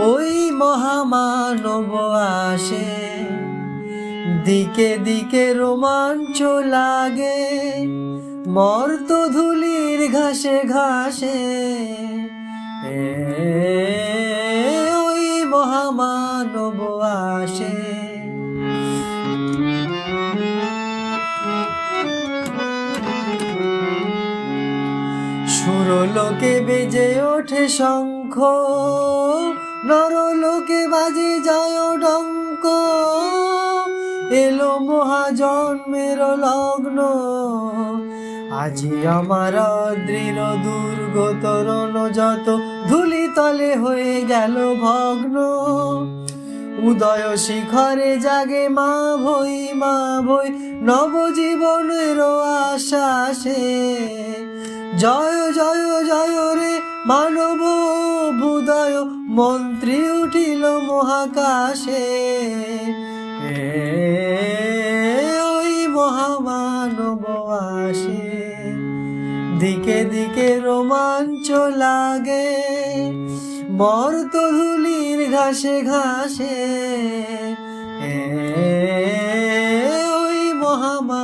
ওই মহামানব আসে, দিকে দিকে রোমাঞ্চ লাগে, মর্ত ধুলির ঘাসে ঘাসে। ওই মহামানব আসে। সুরলোকে বেজে ওঠে শঙ্খ, নরলোকে বাজে যায় ডঙ্ক। এলো মহাজন্মের লগ্ন, আজি আমার দৃঢ় দুর্গ তরণ যত ধুলি তলে হয়ে গেল ভগ্ন। উদয় শিখরে জাগে মা ভই নবজীবনের আশ্বাসে। জয় জয় জয় রে মানব অভ্যুদয়, মন্ত্রী উঠিল মহাকাশে। ওই মহামানব আসে, দিকে দিকে রোমাঞ্চ লাগে, মর্ত ধুলির ঘাসে ঘাসে। ওই মহামানব